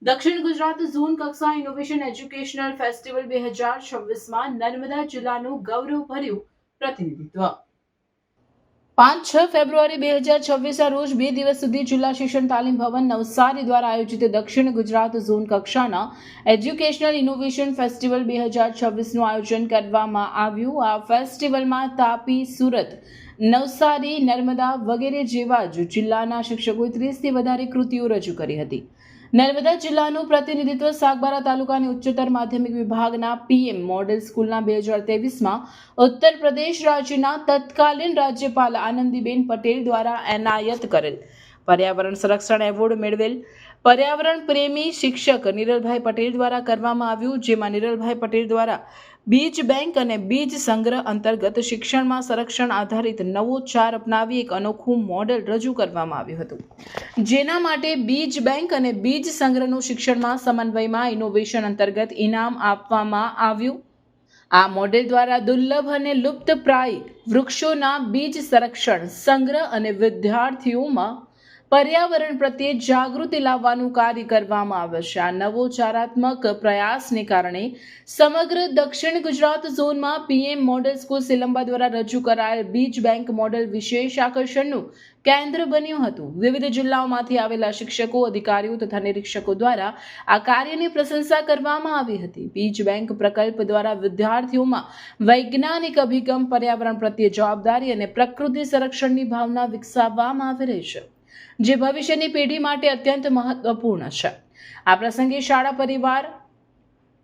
દક્ષિણ ગુજરાત ઝોન કક્ષા innovation educational festival 2026માં Narmada જિલ્લાનું ગૌરવભર્યું પ્રતિનિધિત્વ 5-6 ફેબ્રુઆરી 2026 રોજ 2 દિવસ સુધી જિલ્લા શિક્ષણ તાલીમ ભવન નવસારી દ્વારા આયોજિત દક્ષિણ ગુજરાત ઝોન કક્ષાના એજ્યુકેશનલ ઇનોવેશન ફેસ્ટિવલ 2026નું આયોજન કરવામાં આવ્યું। આ ફેસ્ટિવલમાં તાપી, સુરત, નવસારી, નર્મદા વગેરે જેવા જ જિલ્લાના શિક્ષકોએ 30થી વધારે કૃતિઓ રજૂ કરી હતી। નર્મદા જિલ્લાનું પ્રતિનિધિત્વ સાગબારા તાલુકાની ઉચ્ચતર માધ્યમિક વિભાગના પીએમ મોડેલ સ્કૂલના 2023માં ઉત્તર પ્રદેશ રાજ્યના તત્કાલીન રાજ્યપાલ આનંદીબેન પટેલ દ્વારા એનાયત કરેલ પર્યાવરણ સંરક્ષણ એવોર્ડ મેળવેલ પર્યાવરણ પ્રેમી શિક્ષક નિરલભાઈ પટેલ દ્વારા કરવામાં આવ્યું, જેમાં નિરલભાઈ પટેલ દ્વારા બીજ બેંક અને બીજ સંગ્રહ અંતર્ગત શિક્ષણમાં સંરક્ષણ આધારિત નવો ચાર અપનાવી એક અનોખું મોડેલ રજૂ કરવામાં આવ્યું હતું, જેના માટે બીજ બેંક અને બીજ સંગ્રહનું શિક્ષણમાં સમન્વયમાં ઇનોવેશન અંતર્ગત ઇનામ આપવામાં આવ્યું। આ મોડેલ દ્વારા દુર્લભ અને લુપ્તપ્રાય વૃક્ષોના બીજ સંરક્ષણ, સંગ્રહ અને વિદ્યાર્થીઓમાં પર્યાવરણ પ્રત્યે જાગૃતિ લાવવાનું કાર્ય કરવામાં આવે છે। આ નવો ચારાત્મક પ્રયાસને કારણે સમગ્ર દક્ષિણ ગુજરાત ઝોનમાં પીએમ મોડેલ સ્કૂલ સિલંબા દ્વારા રજૂ કરાયેલ બીજ બેંક મોડેલ વિશેષ આકર્ષણનું કેન્દ્ર બન્યું હતું। વિવિધ જિલ્લાઓમાંથી આવેલા શિક્ષકો, અધિકારીઓ તથા નિરીક્ષકો દ્વારા આ કાર્યની પ્રશંસા કરવામાં આવી હતી। બીજ બેંક પ્રકલ્પ દ્વારા વિદ્યાર્થીઓમાં વૈજ્ઞાનિક અભિગમ, પર્યાવરણ પ્રત્યે જવાબદારી અને પ્રકૃતિ સંરક્ષણની ભાવના વિકસાવવામાં આવી રહી છે, જે ભવિષ્યની પેઢી માટે અત્યંત મહત્વપૂર્ણ છે। આ પ્રસંગે શાળા પરિવાર,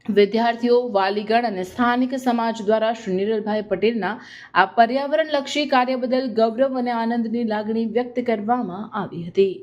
વિદ્યાર્થીઓ, વાલીગણ અને સ્થાનિક સમાજ દ્વારા શ્રી નિરલભાઈ પટેલના આ પર્યાવરણલક્ષી કાર્ય બદલ ગૌરવ અને આનંદની લાગણી વ્યક્ત કરવામાં આવી હતી।